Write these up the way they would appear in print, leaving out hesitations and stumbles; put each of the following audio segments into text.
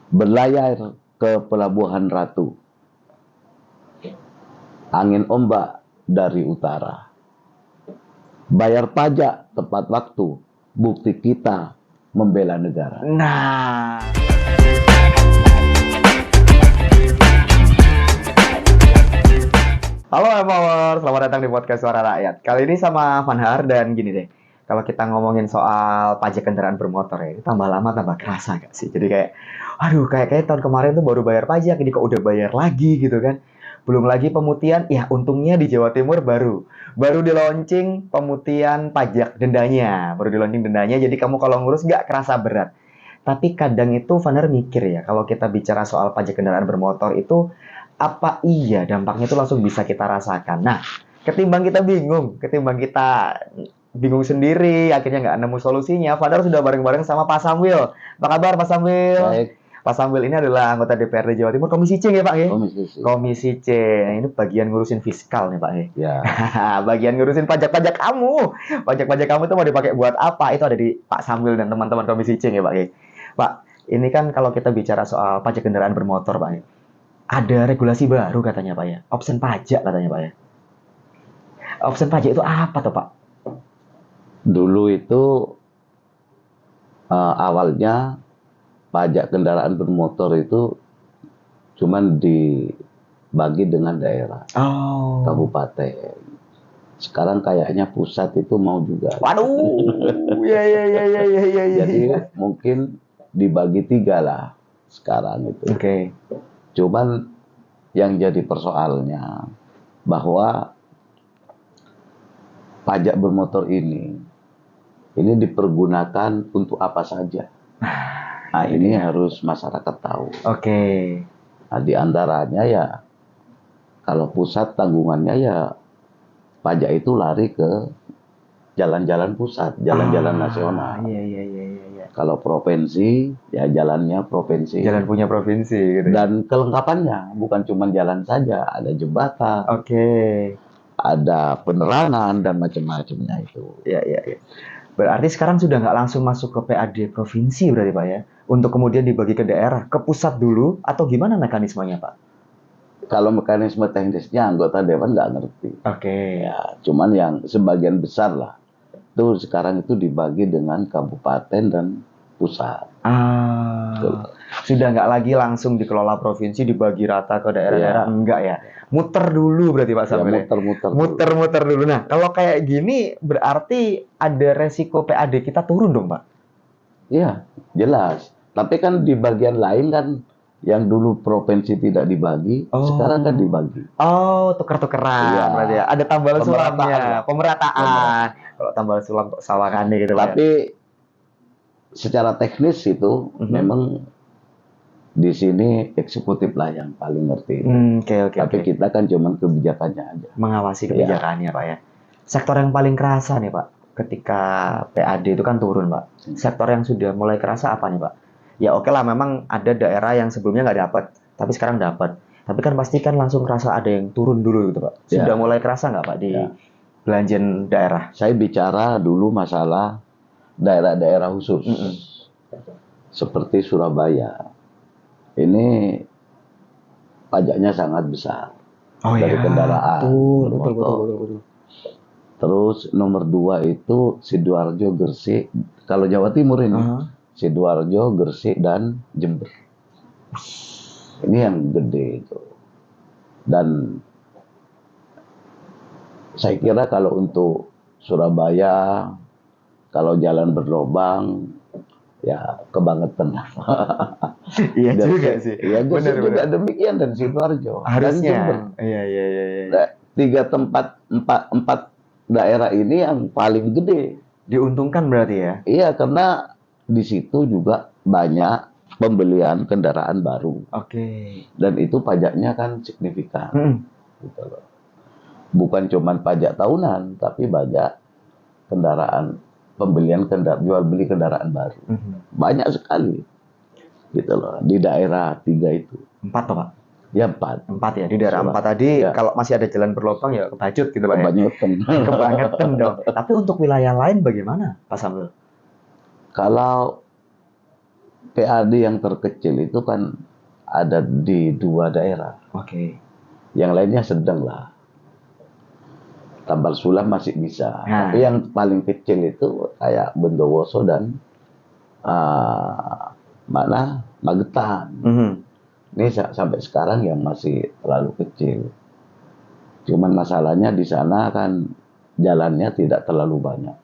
berlayar ke Pelabuhan Ratu, angin ombak dari utara. Bayar pajak tepat waktu, bukti kita membela negara. Nah, halo Empower, selamat datang di podcast Suara Rakyat. Kali ini sama Fanhar dan gini deh. Kalau kita ngomongin soal pajak kendaraan bermotor ya, tambah lama tambah kerasa gak sih? Jadi kayak tahun kemarin tuh baru bayar pajak, ini kok udah bayar lagi gitu kan? Belum lagi pemutihan, ya untungnya di Jawa Timur baru di launching pemutihan pajak dendanya, jadi kamu kalau ngurus nggak kerasa berat. Tapi kadang itu Fanhar mikir ya, kalau kita bicara soal pajak kendaraan bermotor itu, apa iya dampaknya itu langsung bisa kita rasakan. Nah, ketimbang kita bingung sendiri, akhirnya nggak nemu solusinya, Fanhar sudah bareng-bareng sama Pak Samwil. Apa kabar Pak Samwil? Baik, Pak Samwil ini adalah anggota DPRD Jawa Timur, Komisi C ya Pak ya? Komisi C. Komisi C. Nah, ini bagian ngurusin fiskal nih Pak ya. Ya, Bagian ngurusin pajak-pajak kamu. Pajak-pajak kamu itu mau dipakai buat apa? Itu ada di Pak Samwil dan teman-teman Komisi C ya Pak ya. Pak, ini kan kalau kita bicara soal pajak kendaraan bermotor Pak ya, ada regulasi baru katanya Pak ya. Option pajak katanya Pak ya. Option pajak itu apa tuh Pak? dulu itu awalnya pajak kendaraan bermotor itu cuman dibagi dengan daerah, Oh. kabupaten. Sekarang kayaknya pusat itu mau juga. Waduh. Ya. Jadi mungkin dibagi 3 lah sekarang itu. Oke. Cuman yang jadi persoalnya bahwa pajak bermotor ini dipergunakan untuk apa saja. Nah, ini harus masyarakat tahu. Oke. Nah, di antaranya ya kalau pusat tanggungannya ya pajak itu lari ke jalan-jalan pusat, jalan-jalan nasional. Iya. Kalau provinsi ya jalannya provinsi. Jalan punya provinsi gitu. Dan kelengkapannya bukan cuma jalan saja, ada jembatan, Oke. ada penerangan dan macam-macamnya itu. Iya. Berarti sekarang sudah nggak langsung masuk ke PAD provinsi berarti Pak ya? Untuk kemudian dibagi ke daerah, ke pusat dulu, atau gimana mekanismenya Pak? Kalau mekanisme teknisnya anggota dewan nggak ngerti. Oke. Ya, cuman yang sebagian besar lah itu sekarang itu dibagi dengan kabupaten dan pusat. Betul. Sudah nggak lagi langsung dikelola provinsi, dibagi rata ke daerah-daerah, enggak ya? Muter dulu berarti Pak Ya, Sambil ya? muter-muter. Muter-muter dulu. Nah, kalau kayak gini berarti ada resiko PAD kita turun dong Pak? Iya, jelas. Tapi kan di bagian lain kan yang dulu provinsi tidak dibagi, sekarang kan dibagi. Oh, tuker-tukeran Iya. berarti ya. Ada tambal sulamnya, Pemerataan. pemerataan. Kalau tambal sulam kok sawangannya gitu Pak. Tapi secara teknis itu memang di sini eksekutif lah yang paling ngerti. Oke. Tapi kita kan cuma kebijakannya aja. Mengawasi kebijakannya Pak ya. Sektor yang paling kerasa nih Pak, ketika PAD itu kan turun Pak. Sektor yang sudah mulai kerasa apa nih Pak? Ya oke lah, memang ada daerah yang sebelumnya nggak dapat, tapi sekarang dapat. Tapi kan pasti kan langsung kerasa ada yang turun dulu gitu Pak. Sudah mulai kerasa nggak Pak di belanjaan daerah? Saya bicara dulu masalah daerah-daerah khusus. Seperti Surabaya. Ini pajaknya sangat besar. Dari kendaraan. Betul. Terus nomor 2 itu Sidoarjo, Gresik. Kalau Jawa Timur ini, Sidoarjo, Gresik, dan Jember. Ini yang gede itu. Dan saya kira kalau untuk Surabaya, kalau jalan berlobang, ya kebangetan. Iya juga sih. Ya, Gresik juga demikian dan Sidoarjo. Harusnya. Dan Iya. Nah, 4 daerah ini yang paling gede. Diuntungkan berarti ya? Iya, karena di situ juga banyak pembelian kendaraan baru. Oke. Dan itu pajaknya kan signifikan. Gitu loh. Bukan cuma pajak tahunan, tapi pajak kendaraan, jual beli kendaraan baru. Banyak sekali. Gitu loh, di daerah 3 itu. 4 toh Pak? Ya 4. 4 ya, di daerah 4 tadi kalau masih ada jalan berlubang ya kebacut gitu Pak ya? Kebangetan dong. Tapi untuk wilayah lain bagaimana Pak Sambil? Kalau PAD yang terkecil itu kan ada di 2 daerah. Oke. Yang lainnya sedang lah. Tambal Sulam masih bisa. Nah. Tapi yang paling kecil itu kayak Bondowoso dan mana Magetan. Ini sampai sekarang yang masih terlalu kecil. Cuman masalahnya di sana kan jalannya tidak terlalu banyak.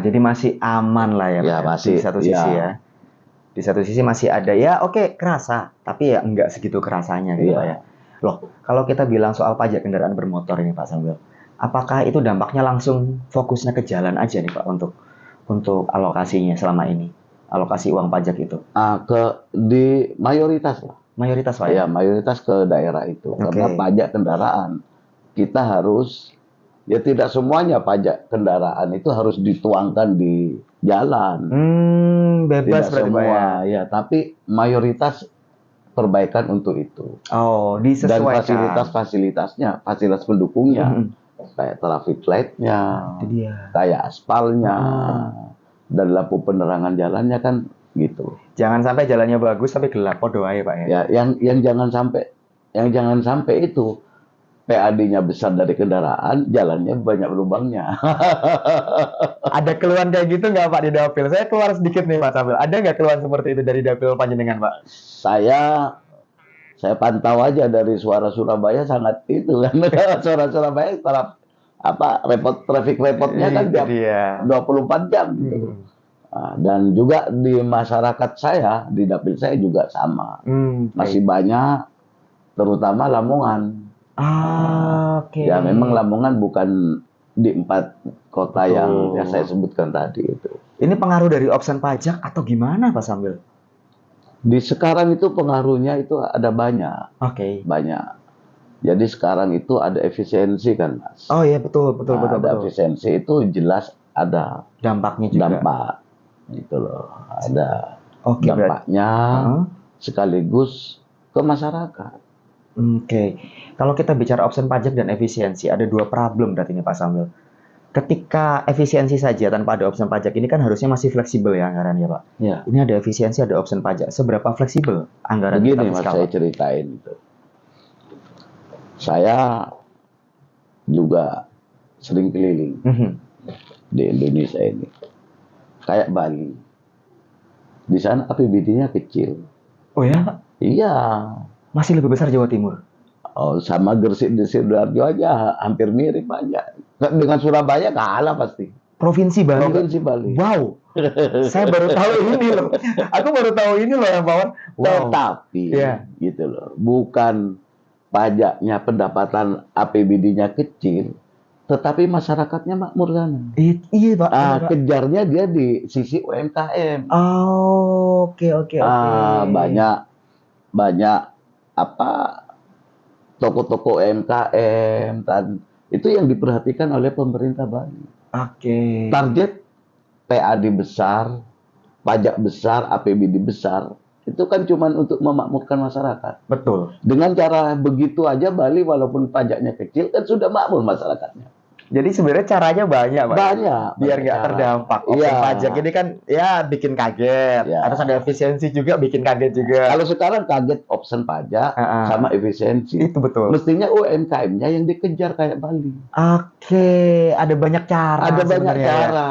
Jadi masih aman lah ya, Ya, Pak, masih, di satu sisi ya. ya. Di satu sisi masih ada ya, oke, kerasa, tapi ya enggak segitu kerasanya gitu, Iya. Pak ya. Loh, kalau kita bilang soal pajak kendaraan bermotor ini, Pak Samuel, apakah itu dampaknya langsung fokusnya ke jalan aja nih, Pak, untuk alokasinya selama ini, alokasi uang pajak itu? Di mayoritas lah. Mayoritas, Pak Ya, ya. mayoritas ke daerah itu. Oke. Karena pajak kendaraan kita harus, ya tidak semuanya pajak kendaraan itu harus dituangkan di jalan. Bebas Tidak berarti, Pak ya. semua, ya, tapi mayoritas perbaikan untuk itu. Oh, Dan disesuaikan. fasilitas pendukungnya, kayak traffic light-nya, Itu dia. kayak aspalnya, dan lampu penerangan jalannya kan gitu. Jangan sampai jalannya bagus tapi gelap, podo ae, Pak ya. Ya, yang jangan sampai itu PAD-nya besar dari kendaraan, jalannya banyak lubangnya. Ada keluhan kayak gitu nggak, Pak, di dapil? Saya keluar sedikit nih, Pak Samuel. Ada nggak keluhan seperti itu dari dapil panjenengan, Pak? Saya pantau aja dari suara Surabaya sangat itu kan. Suara Surabaya traffic repotnya kan Itu tiap dia. 24 jam gitu. Dan juga di masyarakat saya, di dapil saya juga sama. Masih banyak, terutama Lamongan. Oke. Ya memang Lamongan bukan di 4 kota yang saya sebutkan tadi itu. Ini pengaruh dari opsi pajak atau gimana, Pak Samuel? Di sekarang itu pengaruhnya itu ada banyak. Oke. Banyak. Jadi sekarang itu ada efisiensi kan, Mas. Oh iya, betul. Ada efisiensi itu jelas ada Dampaknya juga. dampak. Gitu loh. Ada Oke, dampaknya sekaligus ke masyarakat. Oke. Kalau kita bicara opsi pajak dan efisiensi, ada 2 problem berarti ini, Pak Samuel. Ketika efisiensi saja tanpa ada opsi pajak ini kan harusnya masih fleksibel ya anggarannya, Pak. Ya. Ini ada efisiensi, ada opsi pajak. Seberapa fleksibel anggaran kita Begini, Mas, fiskal? saya ceritain itu. Saya juga sering keliling di Indonesia ini. Kayak Bali. Di sana APBD-nya kecil. Oh ya, Pak? Iya. Masih lebih besar Jawa Timur. Oh, sama Gresik di Sidoarjo aja hampir mirip aja. Dengan Surabaya kalah pasti. Provinsi Bali. Provinsi Bali. Wow. Saya baru tahu ini loh. Aku baru tahu ini loh, yang Pawan. Wow. Tetapi gitu loh. Bukan pajaknya, pendapatan APBD-nya kecil, tetapi masyarakatnya makmur sana. Iya, Pak. Kejarnya dia di sisi UMKM. Oke. Banyak toko-toko UMKM dan itu yang diperhatikan oleh pemerintah Bali. Oke. Target PAD besar, pajak besar, APBD besar, itu kan cuma untuk memakmurkan masyarakat. Betul. Dengan cara begitu aja Bali walaupun pajaknya kecil kan sudah makmur masyarakatnya. Jadi sebenarnya caranya banyak, Pak. Banyak. Biar nggak terdampak. Pajak ini kan ya bikin kaget. Harus ada efisiensi juga, bikin kaget juga. Kalau sekarang kaget opsi pajak sama efisiensi. Itu betul. Mestinya UMKM-nya yang dikejar kayak Bali. Oke, ada banyak cara. Ada banyak cara,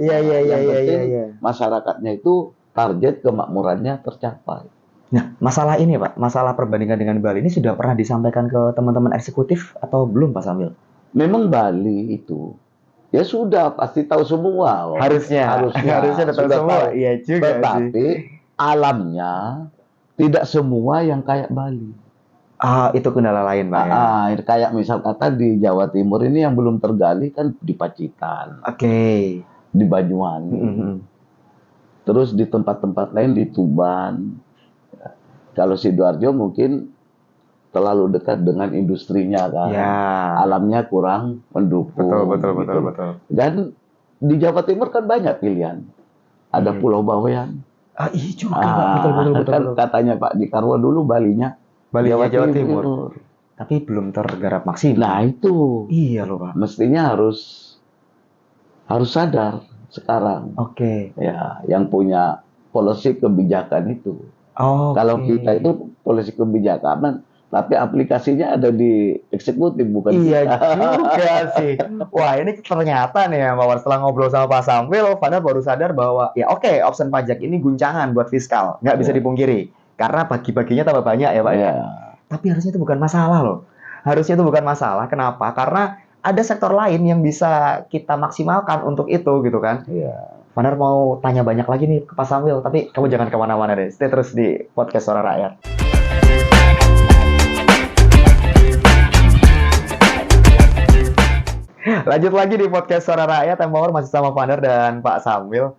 Iya. Masyarakatnya itu target kemakmurannya tercapai. Nah, masalah ini, Pak, masalah perbandingan dengan Bali ini sudah pernah disampaikan ke teman-teman eksekutif atau belum, Pak Samuel? Memang Bali itu ya sudah pasti tahu semua. Harusnya tahu semua. Iya juga. Tetapi alamnya tidak semua yang kayak Bali. Itu kendala lain, Pak. Kayak misal kata di Jawa Timur ini yang belum tergali kan di Pacitan. Oke. Di Banyuwangi. Terus di tempat-tempat lain di Tuban. Kalau Sidoarjo mungkin terlalu dekat dengan industrinya kan. Alamnya kurang mendukung. Betul. Dan di Jawa Timur kan banyak pilihan. Ada Pulau Bawean. Iya juga, Pak. Betul. Katanya Pak Dikarwo dulu Balinya Jawa Timur. Tapi belum tergarap maksimal. Nah, itu. Iya loh, Pak. Mestinya harus sadar sekarang. Oke. Ya, yang punya policy kebijakan itu. Oh, Kalau kita itu policy kebijakan, tapi aplikasinya ada di eksekutif, bukan iya kita. juga sih. Wah, ini ternyata nih ya, Mawar, setelah ngobrol sama Pak Sambil, Fanda baru sadar bahwa ya oke, option pajak ini guncangan buat fiskal, nggak bisa Ya. dipungkiri. Karena bagi-baginya tambah banyak ya, Pak ya. Ya. Tapi harusnya itu bukan masalah loh. Harusnya itu bukan masalah. Kenapa? Karena ada sektor lain yang bisa kita maksimalkan untuk itu gitu kan. Iya. Fanda mau tanya banyak lagi nih ke Pak Sambil, tapi kamu jangan kemana-mana deh. Stay terus di podcast Suara Rakyat. Lanjut lagi di podcast Suara Rakyat, Empower masih sama Vander dan Pak Sambil.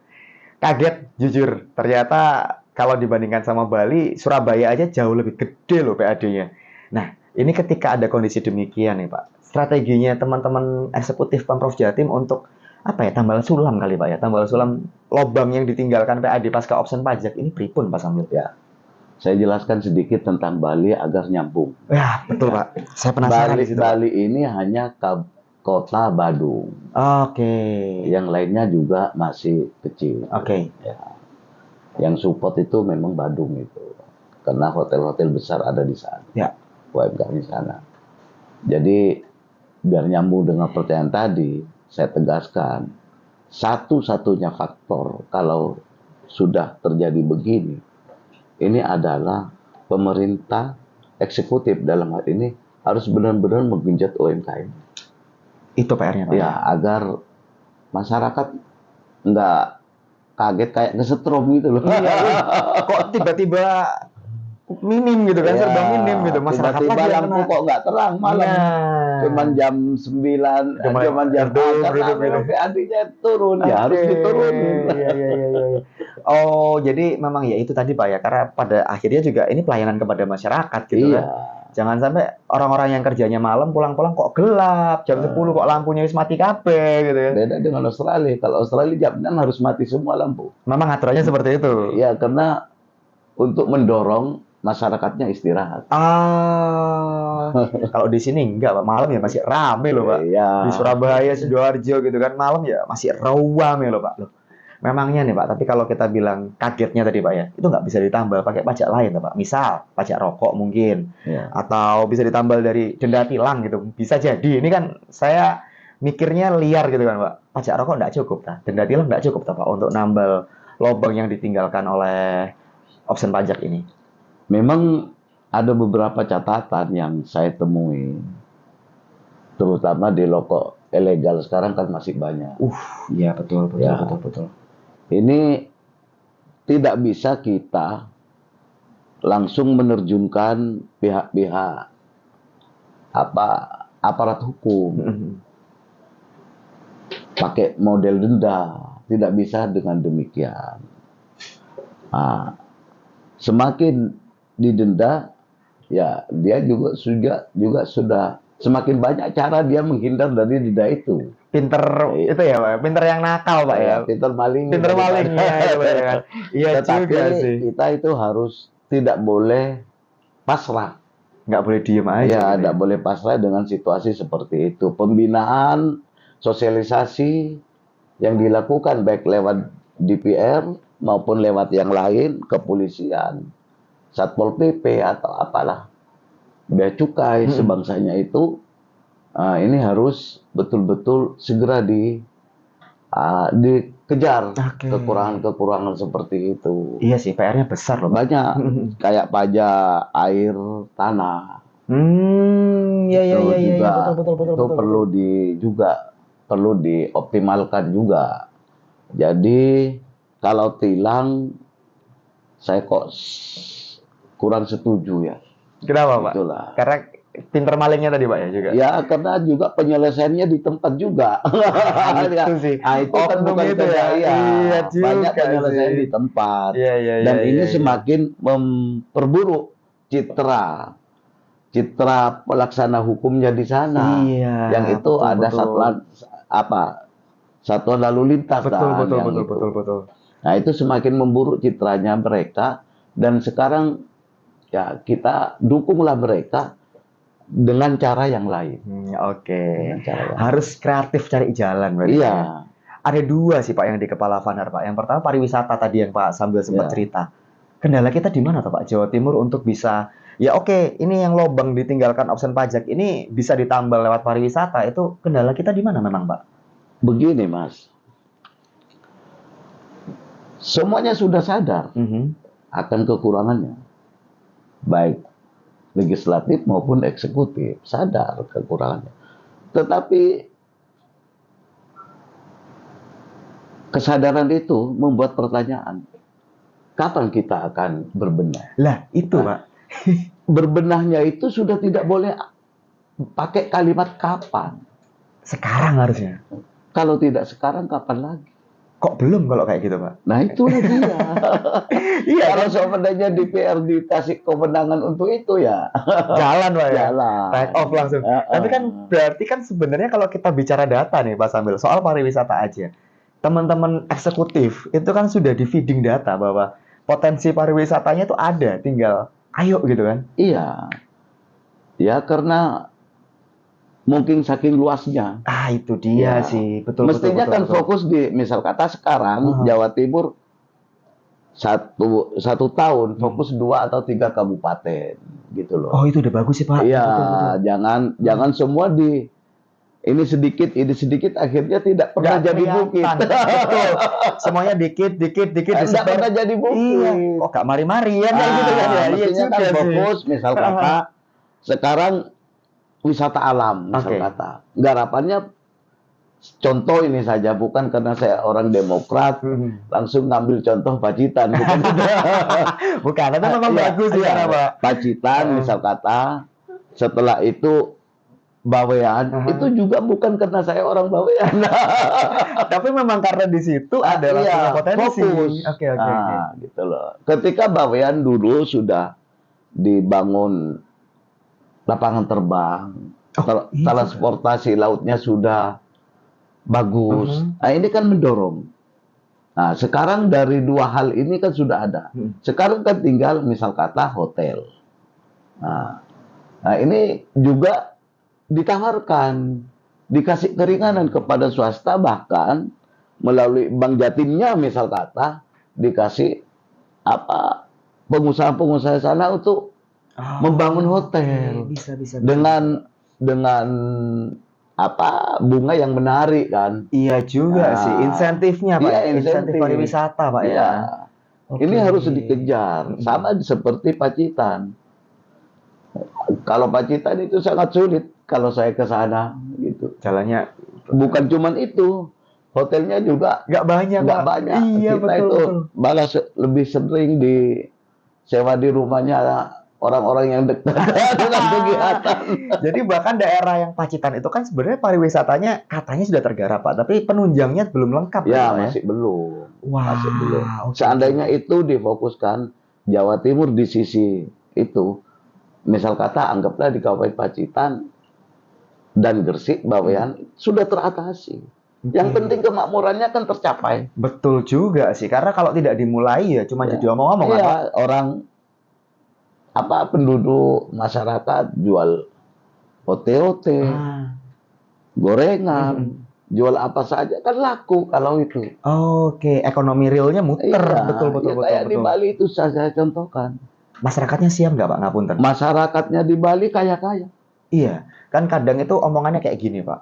Kaget, jujur. Ternyata kalau dibandingkan sama Bali, Surabaya aja jauh lebih gede loh PAD-nya. Nah, ini ketika ada kondisi demikian nih Pak, strateginya teman-teman eksekutif Pemprov Jatim untuk apa ya, tambal sulam kali Pak ya, tambal sulam lobang yang ditinggalkan PAD pasca option pajak ini pripun Pak Sambil? Ya. Saya jelaskan sedikit tentang Bali agar nyambung. Ya, betul Pak. Saya penasaran Bali, di situ. Pak. Bali ini hanya kota Badung. Oke. Yang lainnya juga masih kecil. Oke. Ya. Yang support itu memang Badung itu. Karena hotel-hotel besar ada di sana. Ya. UMKM di sana. Jadi biar nyambung dengan pertanyaan tadi, saya tegaskan satu-satunya faktor kalau sudah terjadi begini, ini adalah pemerintah eksekutif dalam hal ini harus benar-benar menggenjot UMKM. Itu PR-nya Pak. Ya, agar masyarakat nggak kaget kayak kesetrum gitu loh. Iya, kok tiba-tiba minim gitu kan, serba minim gitu. Masyarakat tiba-tiba lagi yang lampu kena. kok nggak terang malam. Nah. Cuman jam 9, cuman jam karena memang PAD-nya turun, ya harus diturunin. Iya. Oh, jadi memang ya itu tadi Pak ya, karena pada akhirnya juga ini pelayanan kepada masyarakat gitu Iya. kan. Jangan sampai orang-orang yang kerjanya malam pulang-pulang kok gelap, jam 10 kok lampunya wis mati kabeh gitu ya. Beda dengan Australia. Kalau Australia jam 6 harus mati semua lampu. Memang aturannya seperti itu. Ya, karena untuk mendorong masyarakatnya istirahat. Kalau di sini enggak Pak, malam ya masih rame loh Pak. Iya. Di Surabaya, Sidoarjo gitu kan, malam ya masih rame loh Pak. Loh. Memangnya nih Pak, tapi kalau kita bilang kagetnya tadi Pak ya, itu nggak bisa ditambal pakai pajak lain Pak. Misal pajak rokok mungkin, Ya. atau bisa ditambal dari denda tilang gitu. Bisa jadi. Ini kan saya mikirnya liar gitu kan Pak. Pajak rokok nggak cukup, Pak. Denda tilang nggak cukup Pak untuk nambal lobang yang ditinggalkan oleh option pajak ini. Memang ada beberapa catatan yang saya temui, terutama di rokok ilegal sekarang kan masih banyak. Iya betul. Ya. Ini tidak bisa kita langsung menerjunkan pihak-pihak aparat hukum pakai model denda, tidak bisa dengan demikian. Nah, semakin didenda, ya dia juga sudah semakin banyak cara dia menghindar dari denda itu. Pinter itu ya Pak, pinter yang nakal Pak ya. Pinter maling. Pinter maling ya. Iya juga sih. Kita itu harus tidak boleh pasrah. Nggak boleh diem aja. Ya, tidak boleh pasrah dengan situasi seperti itu. Pembinaan, sosialisasi yang dilakukan baik lewat DPR maupun lewat yang lain, kepolisian, Satpol PP atau apalah, bea cukai sebangsanya itu, ini harus betul-betul segera dikejar kekurangan-kekurangan seperti itu. Iya sih, PR-nya besar loh. Banyak kayak pajak air tanah. Iya, Betul. Perlu dioptimalkan juga. Jadi kalau tilang saya kok kurang setuju ya. Kenapa Pak? Itulah. Karena pinter malingnya tadi Pak ya juga. Ya karena juga penyelesaiannya di tempat juga. Itu sih. Itu kan bukan itu ya. Iya juga banyak penyelesaian sih. di tempat. Iya. Dan ini semakin memperburuk citra pelaksana hukumnya di sana. Iya. Yang itu ada satuan lalu lintas. Betul. Nah, itu semakin memburuk citranya mereka, dan sekarang ya kita dukunglah mereka dengan cara yang lain. Oke. Dengan cara yang Harus kreatif cari jalan berarti. Iya. ada dua sih Pak yang di kepala Vanhar Pak. Yang pertama pariwisata tadi yang Pak Sambil sempat Ya. cerita. Kendala kita di mana tuh Pak Jawa Timur untuk bisa ya oke, ini yang lobang ditinggalkan option pajak ini bisa ditambal lewat pariwisata. Itu kendala kita di mana memang Pak? Begini Mas, semuanya sudah sadar akan kekurangannya, baik legislatif maupun eksekutif sadar kekurangannya. Tetapi kesadaran itu membuat pertanyaan, kapan kita akan berbenah? Lah itu Pak. Berbenahnya itu sudah tidak boleh pakai kalimat kapan. Sekarang harusnya. Kalau tidak sekarang, kapan lagi? Kok belum kalau kayak gitu Pak? Nah itulah dia. Iya Kalau seandainya DPR dikasih kewenangan untuk itu ya jalan Pak ya. jalan. Take off langsung. Tapi kan berarti kan sebenarnya kalau kita bicara data nih Pak Sambil soal pariwisata aja. Teman-teman eksekutif itu kan sudah di feeding data bahwa potensi pariwisatanya itu ada, tinggal ayo gitu kan. Iya. Ya karena mungkin saking luasnya. Ah itu dia Ya. sih, betul. Mestinya betul, kan betul. fokus di misal kata sekarang Jawa Timur satu tahun fokus 2 atau 3 kabupaten gitu loh. Oh itu udah bagus sih Pak. Iya, Betul, betul. jangan semua di ini sedikit akhirnya tidak pernah Nggak jadi bukit. kelihatan. Betul. Semuanya dikit Tidak disebar. pernah jadi bukit. Iya. Kok gak mari-mari ya kayak gitu kan ya. Iya Mestinya juga kan sih. fokus misal kata sekarang wisata alam misal Oke. kata. Garapannya contoh ini saja, bukan karena saya orang Demokrat langsung ngambil contoh Pacitan, bukan. Bukan, itu memang Iya, bagus iya. ya Pak. Pacitan misal kata, setelah itu Bawean, itu juga bukan karena saya orang Bawean. Tapi memang karena di situ adalah Iya, punya potensi. fokus. Oke. Nah, gitu loh. Ketika Bawean dulu sudah dibangun lapangan terbang, iya transportasi lautnya sudah bagus. Nah, ini kan mendorong. Nah, sekarang dari 2 hal ini kan sudah ada. Sekarang kan tinggal misal kata hotel. Nah, ini juga ditawarkan, dikasih keringanan kepada swasta, bahkan melalui Bank Jatimnya misal kata dikasih pengusaha-pengusaha sana untuk membangun hotel Bisa. dengan bunga yang menarik kan. Iya juga Nah, sih, insentifnya Pak. iya, Insentif insentif. pariwisata Pak Iya. ya. Oke. Ini harus dikejar. Sama seperti Pacitan. Kalau Pacitan itu sangat sulit kalau saya ke sana gitu. Jalannya Bukan cuman itu, hotelnya juga nggak banyak nggak Pak. banyak. Iya Kita betul. itu malah lebih sering disewa di rumahnya orang-orang yang dekat dengan kegiatan. Jadi bahkan daerah yang Pacitan itu kan sebenarnya pariwisatanya katanya sudah tergarap Pak, tapi penunjangnya belum lengkap Ya, Pak, masih belum. Wah, Masih belum. oke. Seandainya itu difokuskan Jawa Timur di sisi itu, misal kata anggaplah di Kabupaten Pacitan dan Gresik, Bawean sudah teratasi. Yang penting kemakmurannya kan tercapai. Betul juga sih, karena kalau tidak dimulai ya cuma jadi omong-omong kan Pak. Iya, orang penduduk masyarakat jual ote-ote, gorengan, jual apa saja kan laku kalau itu. Oke, ekonomi realnya muter, Iya, betul. kayak di Bali itu saya contohkan. Masyarakatnya siap nggak Pak ngapunten? Masyarakatnya di Bali kaya-kaya. Iya, kan kadang itu omongannya kayak gini Pak.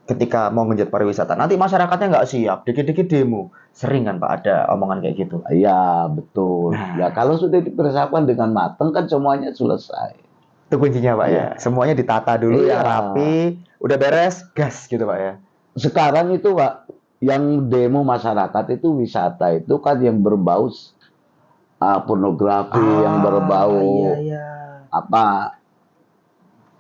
Ketika mau menjadi pariwisata, nanti masyarakatnya nggak siap, dikit-dikit demo. Sering kan Pak ada omongan kayak gitu. Iya, betul. Nah. Ya kalau sudah dipersiapkan dengan matang kan semuanya selesai. Itu kuncinya Pak ya. Iya. Semuanya ditata dulu ya Iya. rapi, udah beres, gas gitu Pak ya. Sekarang itu Pak, yang demo masyarakat itu wisata itu kan yang berbau pornografi, yang berbau iya.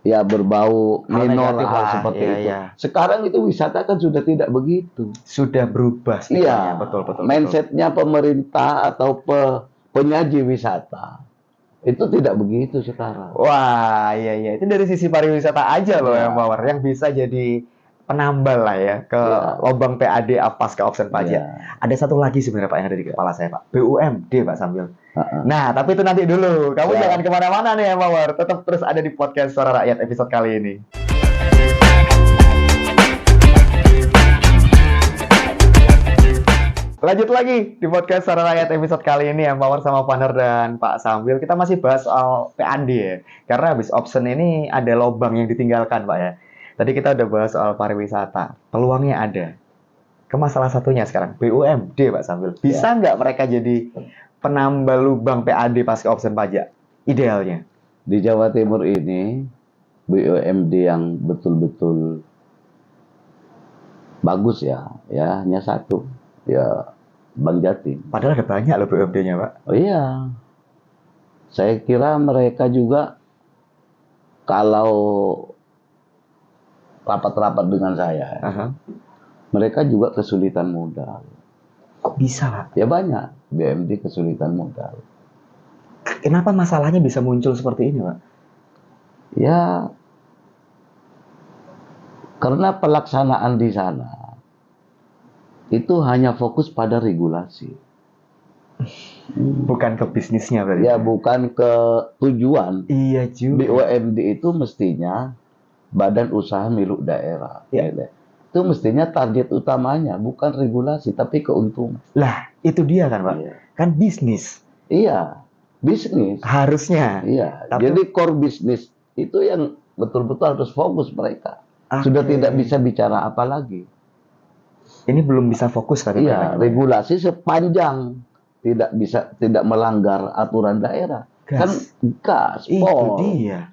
ya berbau Hal minor negatif hal lah, seperti iya, itu. iya. Sekarang itu wisata kan sudah tidak begitu. Sudah berubah sih. Iya, betul. mindsetnya pemerintah atau penyaji wisata itu tidak begitu sekarang. Wah, iya. Itu dari sisi pariwisata aja loh Iya. yang Power, yang bisa jadi penambal lah ya ke Iya. lubang PAD pasca option pajak. Iya. Ada satu lagi sebenarnya Pak yang ada di kepala saya Pak, BUMD Pak Sambil. Heeh. Nah, tapi itu nanti dulu. Kamu Siap. jangan kemana-mana nih ya Power. Tetap terus ada di podcast Suara Rakyat episode kali ini. Lanjut lagi di podcast Suara Rakyat episode kali ini Empower sama Vanner dan Pak Sambil. Kita masih bahas soal PAD ya. Karena habis option ini ada lubang yang ditinggalkan Pak ya. Tadi kita udah bahas soal pariwisata. Peluangnya ada. Ke masalah satunya sekarang, BUMD Pak Sambil. Bisa nggak mereka jadi penambal lubang PAD pasca option pajak? Idealnya. Di Jawa Timur ini, BUMD yang betul-betul bagus ya hanya satu. Ya, Bank Jatim. Padahal ada banyak loh BUMD-nya, Pak. Oh iya. Saya kira mereka juga kalau rapat-rapat dengan saya, mereka juga kesulitan modal. Kok bisa, Pak? Ya banyak BUMD kesulitan modal. Kenapa masalahnya bisa muncul seperti ini, Pak? Ya, karena pelaksanaan di sana itu hanya fokus pada regulasi. Bukan ke bisnisnya berarti. Ya, bukan ke tujuan. Iya juga. BUMD itu mestinya badan usaha milik daerah. Ya. Itu mestinya target utamanya bukan regulasi tapi keuntungan. Lah, itu dia kan, Pak. Iya. Kan bisnis. Iya, bisnis. Harusnya. Iya. Tapi... Jadi core bisnis itu yang betul-betul harus fokus mereka. Sudah tidak bisa bicara apa lagi. Ini belum bisa fokus kan? Iya, regulasi sepanjang tidak melanggar aturan daerah. Gas. Kan gas. Itu dia.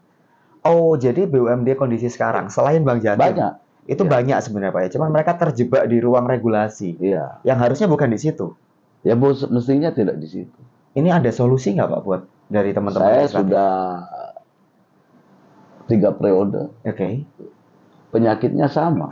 Oh, jadi BUMD kondisi sekarang selain Bank Jatim Banyak. itu banyak sebenarnya Pak ya. Cuman mereka terjebak di ruang regulasi. Iya. Yang harusnya bukan di situ. Ya, bos, mestinya tidak di situ. Ini ada solusi nggak Pak buat dari teman-teman? Saya legislatif? sudah 3 periode. Oke. Penyakitnya sama.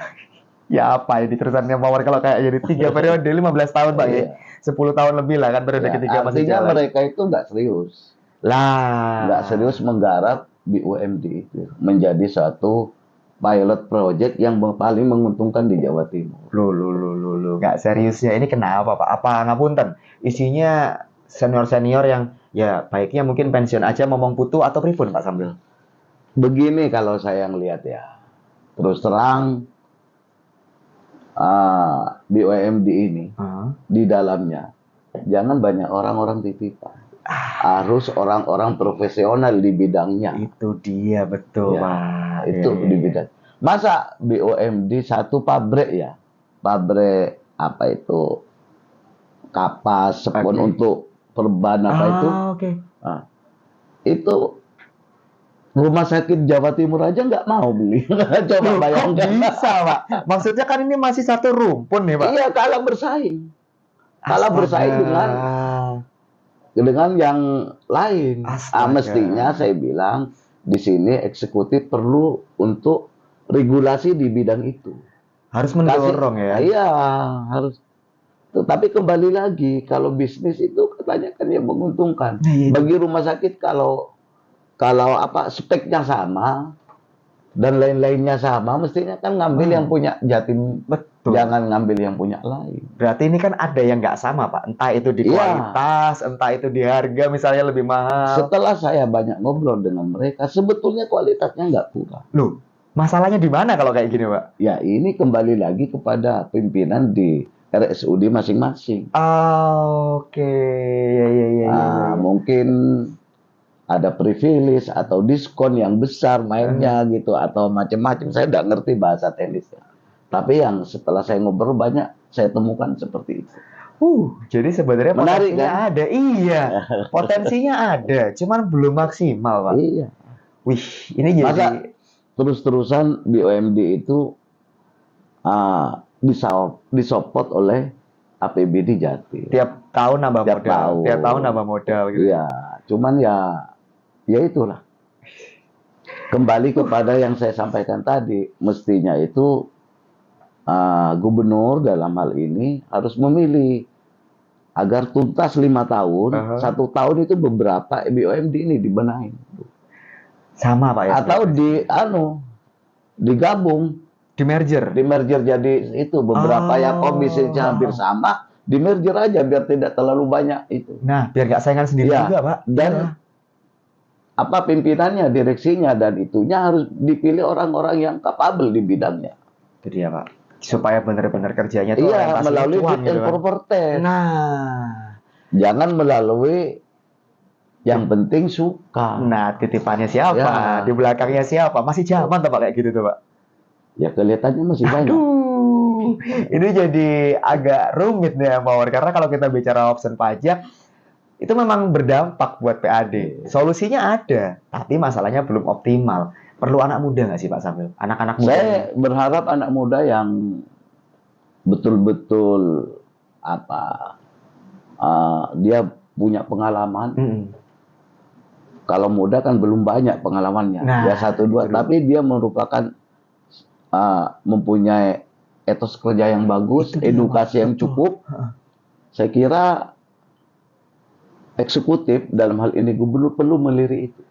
Ya apa ini terusannya Mawar kalau kayak jadi 3 periode 15 tahun Pak ya. 10 tahun lebih lah kan periode ketiga masih artinya jalan. mereka itu nggak serius. Nggak serius menggarap BUMD itu menjadi satu pilot project yang paling menguntungkan di Jawa Timur. Loh. Nggak seriusnya ini kenapa Pak? Apa ngapunten? Isinya senior-senior yang ya baiknya mungkin pensiun aja ngomong putu atau pripun Pak Sambil? Begini kalau saya ngelihat ya. Terus terang BUMD ini di dalamnya jangan banyak orang-orang titipan. Harus orang-orang profesional di bidangnya. Itu dia betul ya, Pak. Itu di bidang. Masa BUMD satu pabrik ya? Pabrik apa itu? Kapas, spon untuk perban apa itu? Nah, itu Rumah sakit Jawa Timur aja nggak mau beli. Coba bayangkan. Bisa, Pak. Maksudnya kan ini masih satu rumpun nih, Pak. Iya, kalah bersaing. Kalah bersaing dengan yang lain. Mestinya saya bilang di sini eksekutif perlu untuk regulasi di bidang itu. Harus mendorong ya. Iya, harus. Tapi kembali lagi, kalau bisnis itu katanya kan yang menguntungkan. Bagi rumah sakit kalau speknya sama dan lain-lainnya sama, mestinya kan ngambil yang punya Jatim. Betul. Jangan ngambil yang punya lain. Berarti ini kan ada yang nggak sama, Pak. Entah itu di kualitas, entah itu di harga misalnya lebih mahal. Setelah saya banyak ngobrol dengan mereka, sebetulnya kualitasnya nggak kurang. Loh, masalahnya di mana kalau kayak gini, Pak? Ya, ini kembali lagi kepada pimpinan di RSUD masing-masing. Oke. Ya. Mungkin ada privilege atau diskon yang besar mainnya gitu atau macam-macam. Saya nggak ngerti bahasa teknisnya. Tapi yang setelah saya ngobrol banyak saya temukan seperti itu. Jadi sebenarnya menarik, potensinya kan? Ada. Iya. Potensinya ada, cuman belum maksimal, Pak. Iya. Wih, ini jadi masa terus-terusan BUMD itu disupport oleh APBD Jatim. Tiap tahun nambah modal. Tiap tahun nambah modal gitu. Iya, cuman ya itulah. Kembali kepada yang saya sampaikan tadi, mestinya itu gubernur dalam hal ini harus memilih agar tuntas 5 tahun, 1 tahun itu beberapa BUMD ini dibenahi. Sama Pak ya. Atau digabung, di merger jadi itu beberapa yang komisinya hampir sama, di merger aja biar tidak terlalu banyak itu. Nah, biar nggak saingan sendiri juga, Pak. Dan pimpinannya, direksinya dan itunya harus dipilih orang-orang yang kapabel di bidangnya. Itu dia, Pak. Supaya benar-benar kerjanya tuh Iya, orientasinya melalui cuan fit gitu and kan. proper test. Nah, Jangan melalui yang penting suka. titipannya siapa? Ya. Di belakangnya siapa? Masih zaman tuh Pak kayak gitu tuh Pak. Ya kelihatannya masih banyak. Aduh, ini jadi agak rumit nih Mawar, karena kalau kita bicara option pajak itu memang berdampak buat PAD. Solusinya ada, tapi masalahnya belum optimal. Perlu anak muda nggak sih Pak Sambil? Anak-anak muda ini. Saya berharap anak muda yang betul-betul dia punya pengalaman. Kalau muda kan belum banyak pengalamannya, Nah, ya 1-2, tapi dia merupakan mempunyai etos kerja yang bagus, Itu dia, edukasi Pak. yang Betul. cukup. Saya kira eksekutif dalam hal ini gubernur perlu melirik itu.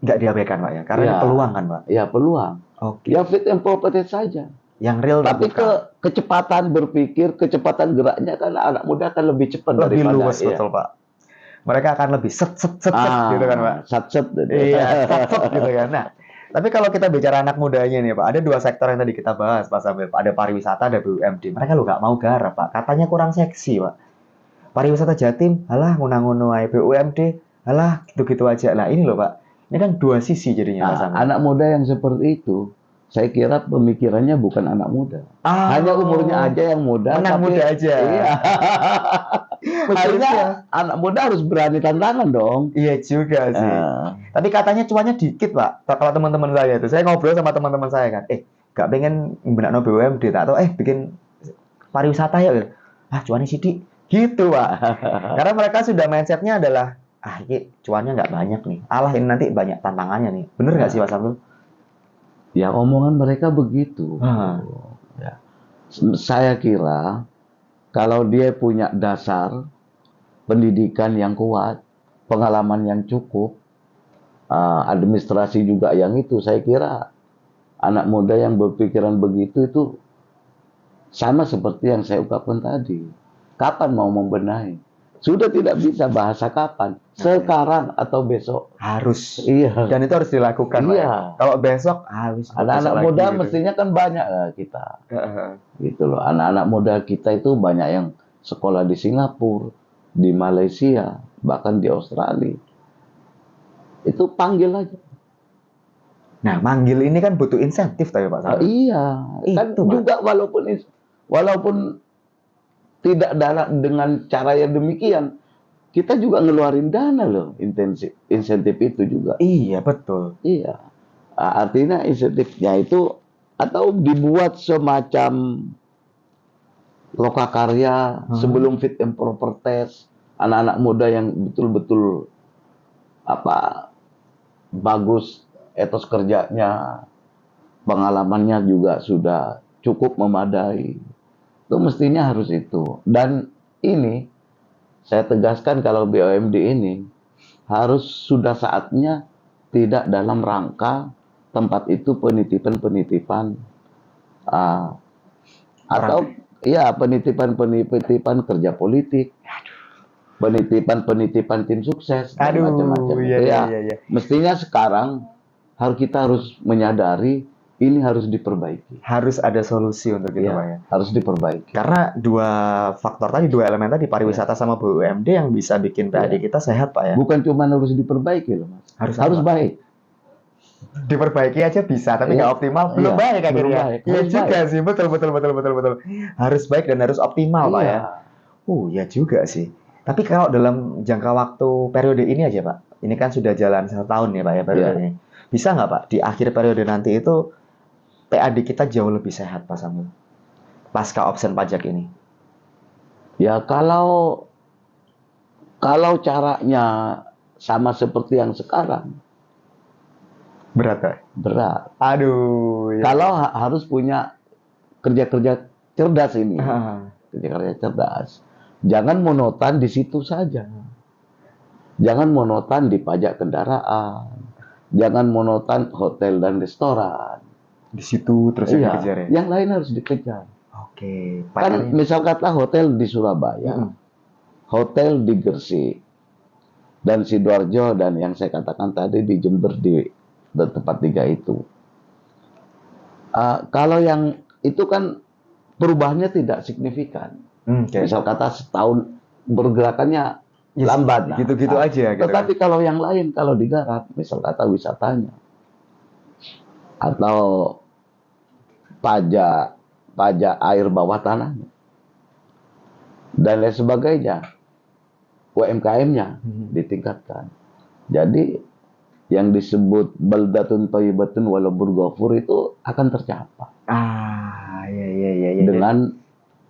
Nggak diabaikan Pak ya, karena Ya. ini peluang kan Pak. Ya peluang. Oke. Ya fit and proper test saja. Yang real Tapi terbuka. kecepatan berpikir, kecepatan geraknya kan anak muda akan lebih cepat Lebih daripada luwes, betul Pak. Mereka akan lebih set gitu kan Pak. Set gitu. Iya, set gitu kan. Nah, tapi kalau kita bicara anak mudanya nih Pak, ada 2 sektor yang tadi kita bahas Pak Sambil. Ada pariwisata, ada BUMD. Mereka lo nggak mau garap Pak. Katanya kurang seksi Pak. Pariwisata Jatim, alah ngono-ngono ae. BUMD, alah gitu-gitu aja. Nah ini loh Pak, ini kan 2 sisi jadinya Pak Sambil. Anak muda yang seperti itu, saya kira pemikirannya bukan anak muda. Hanya umurnya aja yang muda. Menang muda aja. Iya. Harusnya anak muda harus berani tantangan dong. Iya juga sih. Tapi katanya cuannya dikit Pak. Kalau teman-teman saya itu, saya ngobrol sama teman-teman saya kan, gak pengen benakno BUMD, tak atau bikin pariwisata ya. Cuannya sidik. Gitu Pak. Karena mereka sudah mindsetnya adalah, ini cuannya nggak banyak nih. Alah ini nanti banyak tantangannya nih. Bener nggak sih Pak Samsul? Ya omongan mereka begitu. Ya. Saya kira kalau dia punya dasar pendidikan yang kuat, pengalaman yang cukup, administrasi juga yang itu, saya kira anak muda yang berpikiran begitu itu sama seperti yang saya ungkapkan tadi. Kapan mau membenahi? Sudah tidak bisa bahasa kapan, sekarang atau besok. Harus. Iya. Dan itu harus dilakukan. Iya. Pak. Kalau besok harus. Anak-anak muda gitu. Mestinya kan banyak kita. Gitu loh. Anak-anak muda kita itu banyak yang sekolah di Singapura, di Malaysia, bahkan di Australia. Itu panggil aja. Nah, manggil ini kan butuh insentif tapi Pak. Iya. Kan itu, juga walaupun tidak dengan cara yang demikian, kita juga ngeluarin dana loh, insentif itu juga. Iya, betul. Iya. Artinya insentifnya itu, atau dibuat semacam lokakarya sebelum fit and proper test, anak-anak muda yang betul-betul bagus etos kerjanya, pengalamannya juga sudah cukup memadai. Itu mestinya harus itu. Dan ini saya tegaskan kalau BUMD ini harus sudah saatnya tidak dalam rangka tempat itu penitipan atau ya penitipan kerja politik, penitipan tim sukses dan macam-macam. Iya. Mestinya sekarang kita harus menyadari ini harus diperbaiki. Harus ada solusi untuk itu, Pak ya. Harus diperbaiki. Karena 2 faktor tadi, 2 elemen tadi, pariwisata sama BUMD yang bisa bikin PAD kita sehat, Pak ya. Bukan cuma harus diperbaiki loh, Mas. Harus baik. Diperbaiki aja bisa, tapi nggak optimal, belum baik akhirnya. Iya juga sih, betul. Harus baik dan harus optimal, Pak ya. Ya juga sih. Tapi kalau dalam jangka waktu periode ini aja, Pak. Ini kan sudah jalan 1 tahun ya, Pak ya, periode ini. Bisa nggak, Pak, di akhir periode nanti itu PAD kita jauh lebih sehat, Pak Sambil, pasca option pajak ini? Ya kalau caranya sama seperti yang sekarang, berat, Pak? Berat. Aduh. Ya. Kalau harus punya kerja-kerja cerdas ini, kerja-kerja cerdas. Jangan monoton di situ saja. Jangan monoton di pajak kendaraan. Jangan monoton hotel dan restoran. Di situ terus dikejar ya? Yang lain harus dikejar. Oke. Kan misal kata hotel di Surabaya, hotel di Gresik, dan Sidoarjo, dan yang saya katakan tadi di Jember, di tempat 3 itu. Kalau yang itu kan perubahannya tidak signifikan. Okay. Misal kata setahun bergerakannya lambat. Gitu-gitu aja. Gitu tetapi kalau yang lain, kalau digarap, misal kata wisatanya, atau pajak air bawah tanahnya, dan lain sebagainya, UMKM-nya ditingkatkan. Jadi yang disebut baldatun thayyibatun wa rabbun ghafur itu akan tercapai. Iya. Dengan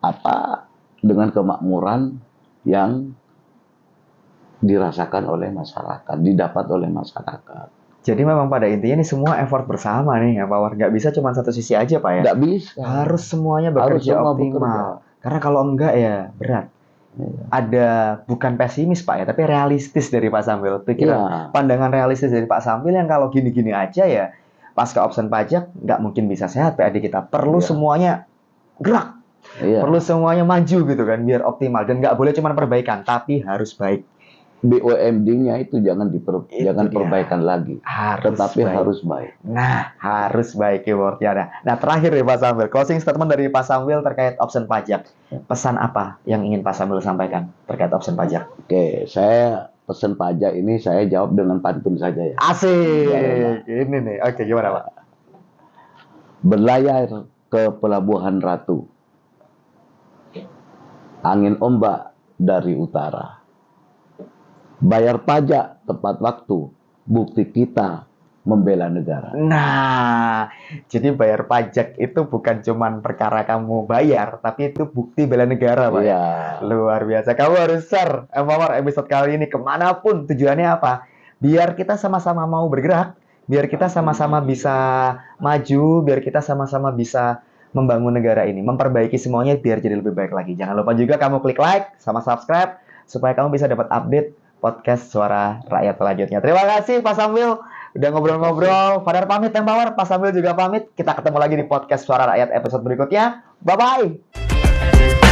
apa? Dengan kemakmuran yang dirasakan oleh masyarakat, didapat oleh masyarakat. Jadi memang pada intinya ini semua effort bersama nih ya Pak War. Nggak bisa cuma satu sisi aja Pak ya? Nggak bisa. Harus semuanya bekerja optimal. Karena kalau enggak ya berat. Ada bukan pesimis Pak ya, tapi realistis dari Pak Sambil. Pikiran pandangan realistis dari Pak Sambil yang kalau gini-gini aja ya, pasca option pajak nggak mungkin bisa sehat PAD kita. Perlu semuanya gerak. Perlu semuanya maju gitu kan, biar optimal. Dan nggak boleh cuma perbaikan, tapi harus baik. BUMD-nya itu jangan perbaikan lagi, tetapi baik. harus baik. Nah, harus baik keywordnya. Nah, terakhir nih Pak Sambil, closing statement dari Pak Sambil terkait option pajak. Pesan apa yang ingin Pak Sambil sampaikan terkait option pajak? Oke, saya pesan pajak ini saya jawab dengan pantun saja ya. Asik, ini nih. Oke, gimana Pak? Berlayar ke pelabuhan Ratu, angin ombak dari utara. Bayar pajak tepat waktu, bukti kita membela negara. Nah, jadi bayar pajak itu bukan cuman perkara kamu bayar, tapi itu bukti bela negara, Pak. Iya. Luar biasa. Kamu harus share Empower episode kali ini kemanapun. Tujuannya apa? Biar kita sama-sama mau bergerak, biar kita sama-sama bisa maju, biar kita sama-sama bisa membangun negara ini, memperbaiki semuanya biar jadi lebih baik lagi. Jangan lupa juga kamu klik like sama subscribe supaya kamu bisa dapat update podcast Suara Rakyat selanjutnya. Terima kasih Pak Sambil udah ngobrol-ngobrol. Fadhar pamit Empower, Pak Sambil juga pamit. Kita ketemu lagi di podcast Suara Rakyat episode berikutnya. Bye-bye.